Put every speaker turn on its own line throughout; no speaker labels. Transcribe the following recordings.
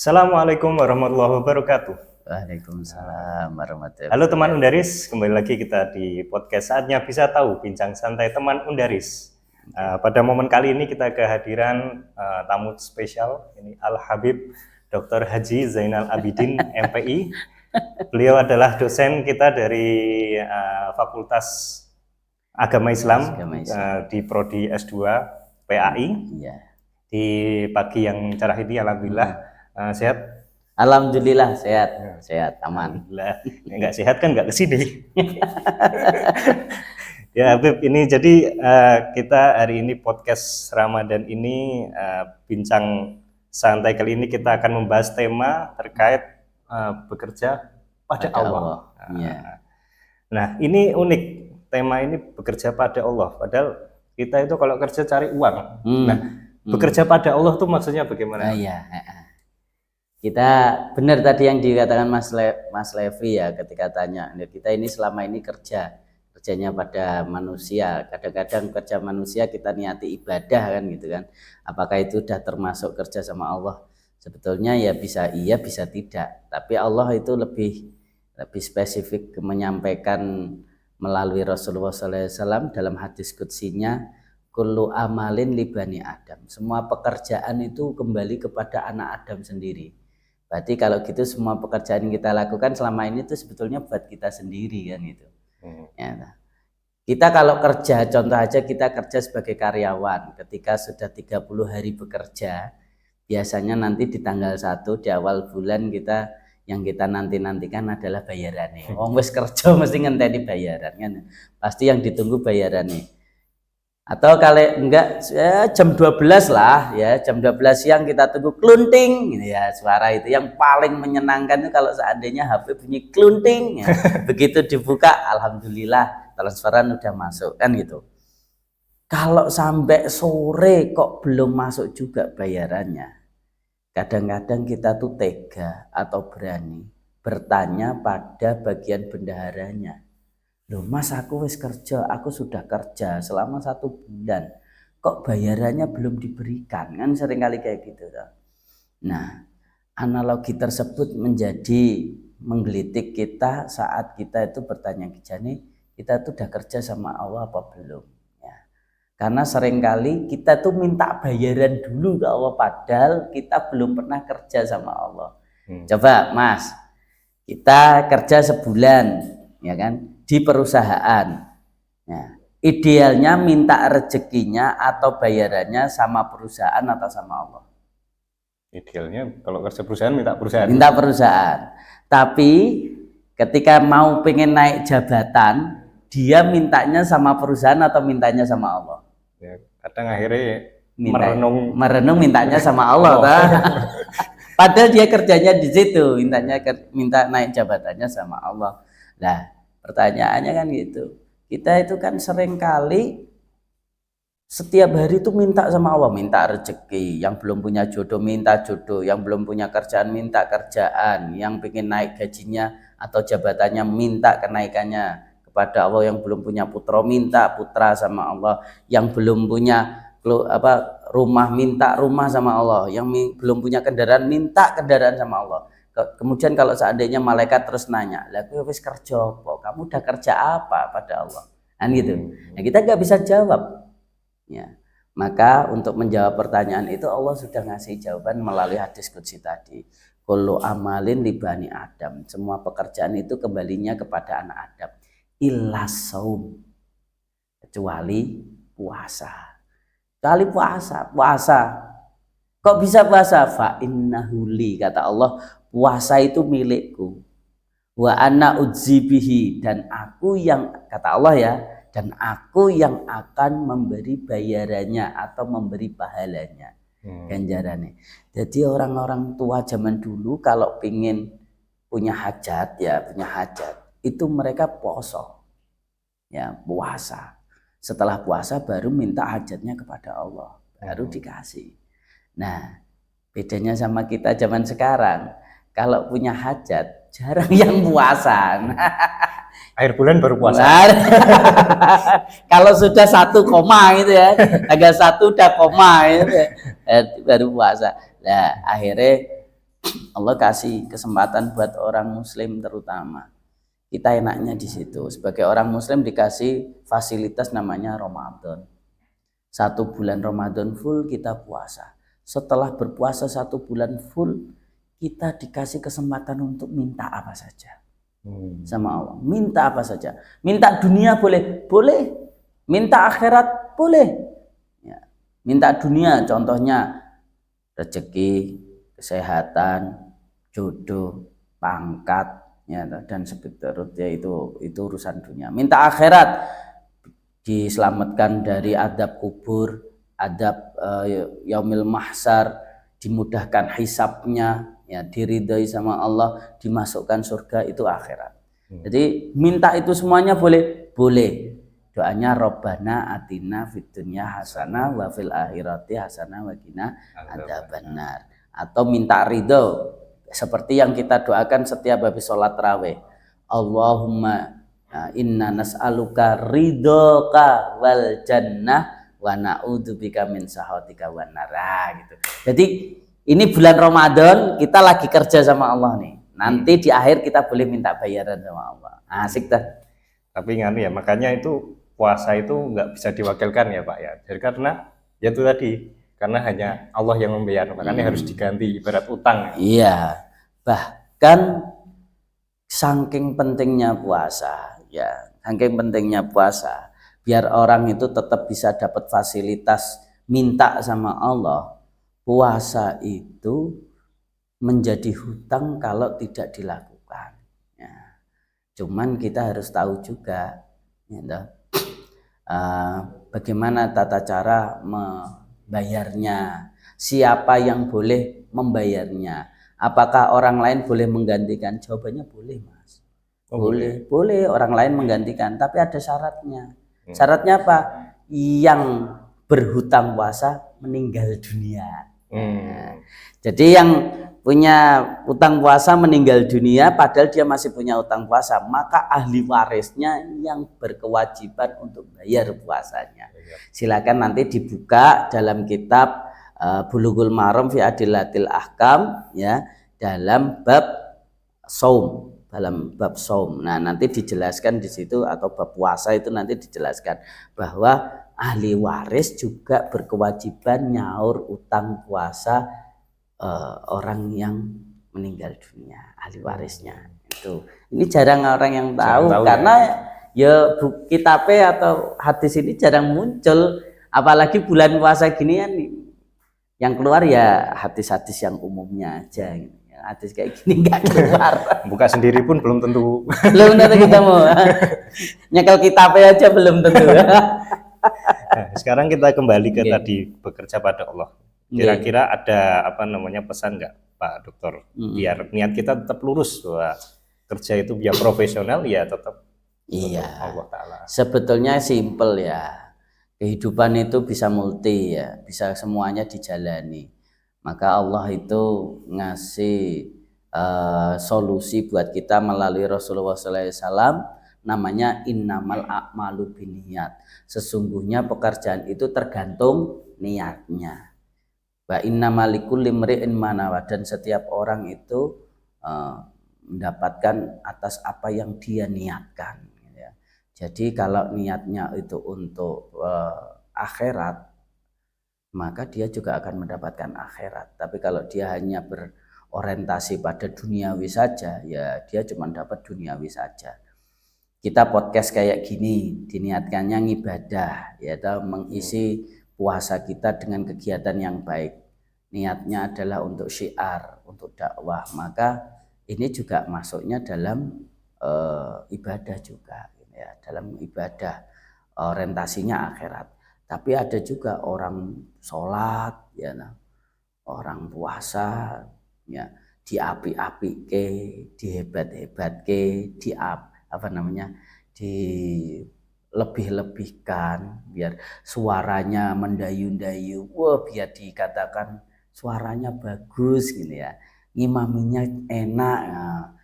Assalamualaikum warahmatullahi wabarakatuh.
Waalaikumsalam warahmatullahi
Halo teman
wabarakatuh.
Undaris, kembali lagi kita di podcast Saatnya Bisa Tahu, bincang santai teman Undaris. Pada momen kali ini kita kehadiran tamu spesial, ini Al Habib Dr. Haji Zainal Abidin MPI. Beliau adalah dosen kita dari Fakultas Agama Islam, di Prodi S2 PAI.
Iya.
Di pagi yang cerah ini alhamdulillah sehat.
Alhamdulillah sehat, aman.
Alhamdulillah. Nggak sehat kan nggak kesini. Ya Habib, ini jadi kita hari ini podcast Ramadan ini bincang santai kali ini kita akan membahas tema terkait bekerja pada Allah.
Ya.
Nah ini unik, tema ini bekerja pada Allah. Padahal kita itu kalau kerja cari uang. Nah bekerja pada Allah tuh maksudnya bagaimana?
Iya. Kita benar tadi yang dikatakan Mas Levi ya, ketika tanya kita ini selama ini kerjanya pada manusia. Kadang-kadang kerja manusia kita niati ibadah kan gitu kan. Apakah itu sudah termasuk kerja sama Allah? Sebetulnya ya bisa iya bisa tidak. Tapi Allah itu lebih spesifik menyampaikan melalui Rasulullah SAW dalam hadis qudsinya, kullu amalin libani Adam. Semua pekerjaan itu kembali kepada anak Adam sendiri. Berarti kalau gitu semua pekerjaan yang kita lakukan selama ini itu sebetulnya buat kita sendiri kan gitu. Ya. Kita kalau kerja, contoh aja kita kerja sebagai karyawan, ketika sudah 30 hari bekerja, biasanya nanti di tanggal 1 di awal bulan yang kita nantikan adalah bayarannya. Wis kerja mesti ngenteni bayaran kan. Pasti yang ditunggu bayarannya. Atau kalau enggak ya, jam 12 lah ya, jam 12 siang kita tunggu klunting gitu ya, suara itu yang paling menyenangkan itu kalau seandainya HP bunyi klunting ya. Begitu dibuka alhamdulillah transferan udah masuk kan gitu. Kalau sampai sore kok belum masuk juga bayarannya, kadang-kadang kita tuh tega atau berani bertanya pada bagian bendaharanya. Loh mas, aku wis kerja, aku sudah kerja selama 1 bulan, kok bayarannya belum diberikan? Kan seringkali kayak gitu. Nah, analogi tersebut menjadi menggelitik kita saat kita itu bertanya kijane, kita tuh udah kerja sama Allah apa belum? Ya. Karena seringkali kita tuh minta bayaran dulu ke Allah, padahal kita belum pernah kerja sama Allah. Coba mas, kita kerja sebulan, ya kan? Di perusahaan, ya, idealnya minta rezekinya atau bayarannya sama perusahaan atau sama Allah?
Idealnya kalau kerja perusahaan minta perusahaan.
Minta perusahaan. Tapi ketika mau pengen naik jabatan, dia mintanya sama perusahaan atau mintanya sama Allah?
Ya, kadang akhirnya
merenung mintanya sama Allah. Padahal dia kerjanya di situ, minta naik jabatannya sama Allah. Nah, pertanyaannya kan gitu. Kita itu kan sering kali setiap hari itu minta sama Allah, minta rezeki. Yang belum punya jodoh minta jodoh, yang belum punya kerjaan minta kerjaan, yang pengen naik gajinya atau jabatannya minta kenaikannya kepada Allah, yang belum punya putra minta putra sama Allah, yang belum punya rumah minta rumah sama Allah, yang belum punya kendaraan minta kendaraan sama Allah. Kemudian kalau seandainya malaikat terus nanya, lah kowe wis kerja apa? Kamu udah kerja apa pada Allah? Kan gitu. Nah, kita nggak bisa jawab. Ya. Maka untuk menjawab pertanyaan itu Allah sudah ngasih jawaban melalui hadis qudsi tadi. Kullu amalin libani Adam. Semua pekerjaan itu kembalinya kepada anak Adam. Illa saum. Kecuali puasa. Kecuali puasa. Kok bisa puasa? Fa innahu li, kata Allah, puasa itu milikku. Wa ana udzibihi, dan aku yang, kata Allah ya, dan aku yang akan memberi bayarannya atau memberi pahalanya, ganjarannya. Jadi orang-orang tua zaman dulu kalau pingin punya hajat itu mereka poso, ya puasa. Setelah puasa baru minta hajatnya kepada Allah, baru dikasih. Nah, bedanya sama kita zaman sekarang, kalau punya hajat jarang yang puasa.
Akhir bulan baru puasa.
Kalau sudah 1 koma gitu ya, agak 1 udah koma gitu ya, baru puasa. Nah, akhirnya Allah kasih kesempatan buat orang muslim terutama. Kita enaknya di situ. Sebagai orang muslim dikasih fasilitas namanya Ramadan. 1 bulan Ramadan full kita puasa. Setelah berpuasa 1 bulan full, kita dikasih kesempatan untuk minta apa saja sama Allah. Minta apa saja. Minta dunia boleh, boleh. Minta akhirat boleh. Ya. Minta dunia, contohnya rezeki, kesehatan, jodoh, pangkat, ya, dan seterusnya itu urusan dunia. Minta akhirat, diselamatkan dari adab kubur, adab yaumil mahsyar, dimudahkan hisabnya, ya, diridhoi sama Allah, dimasukkan surga, itu akhirat. Jadi minta itu semuanya boleh, boleh. Doanya Robbana atina fid dunya hasanah wa fil akhirati hasanah wa qina adzabannar. Atau minta ridho seperti yang kita doakan setiap habis sholat tarawih. Allahumma inna nas'aluka ridhoka wal jannah wa na'udzubika min sakhatika wan nar, gitu. Jadi ini bulan Ramadan, kita lagi kerja sama Allah nih. Nanti di akhir kita boleh minta bayaran sama Allah. Asik dah.
Tapi nganu ya, makanya itu puasa itu nggak bisa diwakilkan ya Pak ya. Jadi karena ya itu tadi, karena hanya Allah yang membayar, makanya harus diganti ibarat utang.
Iya. Bahkan saking pentingnya puasa, ya, saking pentingnya puasa, biar orang itu tetap bisa dapat fasilitas minta sama Allah. Puasa itu menjadi hutang kalau tidak dilakukan. Ya. Cuman kita harus tahu juga, ya, bagaimana tata cara membayarnya, siapa yang boleh membayarnya, apakah orang lain boleh menggantikan? Jawabannya boleh, Mas. Boleh, boleh orang lain menggantikan, tapi ada syaratnya. Syaratnya apa? Yang berhutang puasa meninggal dunia. Jadi yang punya utang puasa meninggal dunia padahal dia masih punya utang puasa, maka ahli warisnya yang berkewajiban untuk bayar puasanya. Silakan nanti dibuka dalam kitab Bulughul Maram fi Adillatil Ahkam, ya, dalam bab saum, dalam bab saum. Nah, nanti dijelaskan di situ, atau bab puasa itu nanti dijelaskan bahwa ahli waris juga berkewajiban nyaur utang puasa orang yang meninggal dunia, ahli warisnya. Itu ini jarang orang yang tahu, karena ya kitabnya atau hadis ini jarang muncul, apalagi bulan puasa gini kan yang keluar ya hadis-hadis yang umumnya aja. Hadis kayak gini nggak keluar.
Buka sendiri pun belum tentu.
Belum tentu kita mau nyekel kitabnya aja belum tentu.
Nah, sekarang kita kembali ke tadi, bekerja pada Allah. Kira-kira ada pesan nggak Pak Dokter, biar niat kita tetap lurus bahwa kerja itu biar profesional ya tetap Allah Ta'ala.
Sebetulnya simpel ya, kehidupan itu bisa multi ya, bisa semuanya dijalani. Maka Allah itu ngasih solusi buat kita melalui Rasulullah SAW, namanya innamal a'malu binniyat. Sesungguhnya pekerjaan itu tergantung niatnya. Wa innamal likulli imri'in ma nawa, dan setiap orang itu mendapatkan atas apa yang dia niatkan. Ya. Jadi kalau niatnya itu untuk akhirat, maka dia juga akan mendapatkan akhirat. Tapi kalau dia hanya berorientasi pada duniawi saja, ya dia cuma dapat duniawi saja. Kita podcast kayak gini diniatkannya ngibadah, yaitu mengisi puasa kita dengan kegiatan yang baik. Niatnya adalah untuk syiar, untuk dakwah, maka ini juga masuknya dalam ibadah juga, ya, dalam ibadah, orientasinya akhirat. Tapi ada juga orang sholat, ya, orang puasa, ya, diapi-api ke, dihebat-hebat ke, dilebih-lebihkan, biar suaranya mendayu-dayu, wah, biar dikatakan suaranya bagus, gitu ya, ngimaminya enak. Nah,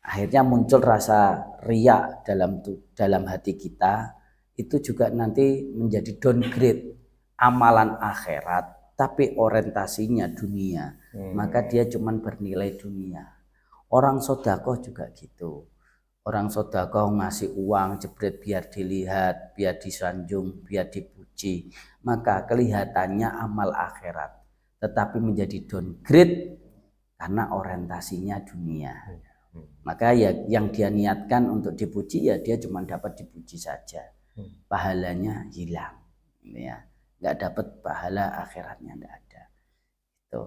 akhirnya muncul rasa riya dalam hati kita. Itu juga nanti menjadi downgrade amalan akhirat tapi orientasinya dunia, maka dia cuman bernilai dunia. Orang sedekah juga gitu. Orang sedekah ngasih uang jebret biar dilihat, biar disanjung, biar dipuji, maka kelihatannya amal akhirat, tetapi menjadi downgrade karena orientasinya dunia. Maka ya yang dia niatkan untuk dipuji ya dia cuma dapat dipuji saja, pahalanya hilang, ya, nggak dapat pahala akhiratnya, nggak ada. Itu.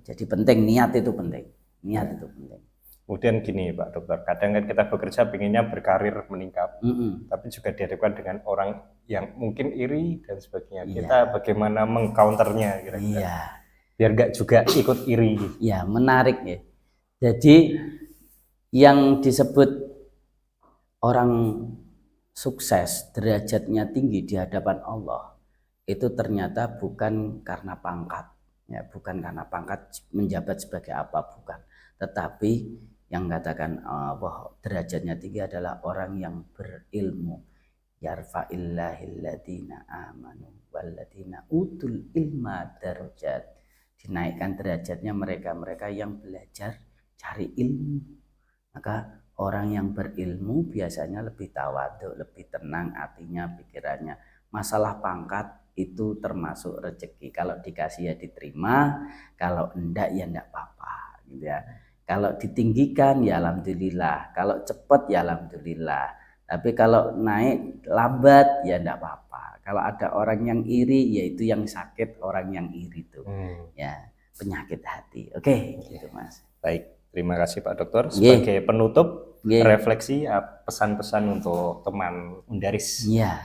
Jadi penting, niat itu penting, niat itu penting.
Kemudian gini Pak Dokter, kadang kan kita bekerja pengennya berkarir meningkat, tapi juga dihadapkan dengan orang yang mungkin iri dan sebagainya. Kita bagaimana mengcounternya kira-kira? Biar nggak juga ikut iri.
Ya, menarik ya. Jadi yang disebut orang sukses, derajatnya tinggi di hadapan Allah, itu ternyata bukan karena pangkat, ya, bukan karena pangkat menjabat sebagai apa, bukan. Tetapi yang katakan bahwa derajatnya tinggi adalah orang yang berilmu. Yarfa'illahil ladzina amanu walladzina utul ilma darajat. Dinaikkan derajatnya mereka-mereka yang belajar cari ilmu. Maka orang yang berilmu biasanya lebih tawadhu, lebih tenang hatinya, pikirannya. Masalah pangkat itu termasuk rezeki. Kalau dikasih ya diterima, kalau enggak ya enggak apa-apa, gitu ya. Kalau ditinggikan ya alhamdulillah, kalau cepat ya alhamdulillah. Tapi kalau naik lambat ya enggak apa-apa. Kalau ada orang yang iri, yaitu yang sakit orang yang iri itu, ya penyakit hati. Oke, gitu Mas.
Baik, terima kasih Pak Dokter. Sebagai penutup, refleksi pesan-pesan untuk teman Undaris.
Ya.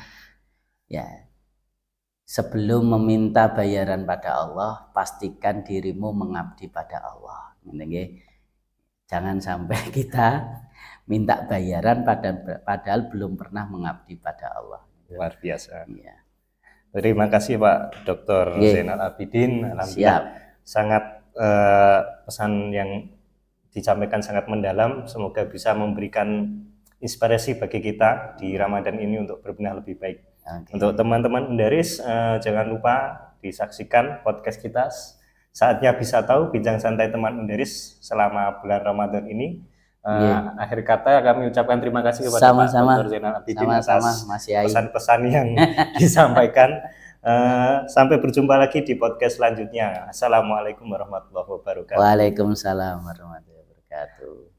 Sebelum meminta bayaran pada Allah, pastikan dirimu mengabdi pada Allah. Jangan sampai kita minta bayaran padahal belum pernah mengabdi pada Allah.
Luar biasa. Ya. Terima kasih Pak Dr. Zainal Abidin. Alhamdulillah sangat pesan yang disampaikan sangat mendalam. Semoga bisa memberikan inspirasi bagi kita di Ramadan ini untuk berbenah lebih baik. Untuk teman-teman Undaris, jangan lupa disaksikan podcast kita. Saatnya bisa tahu, bincang santai teman Undaris selama bulan Ramadan ini. Akhir kata kami ucapkan terima kasih kepada Pak Dr. Zainal Abidin atas pesan-pesan yang disampaikan. Sampai berjumpa lagi di podcast selanjutnya. Assalamualaikum warahmatullahi wabarakatuh.
Waalaikumsalam warahmatullahi wabarakatuh.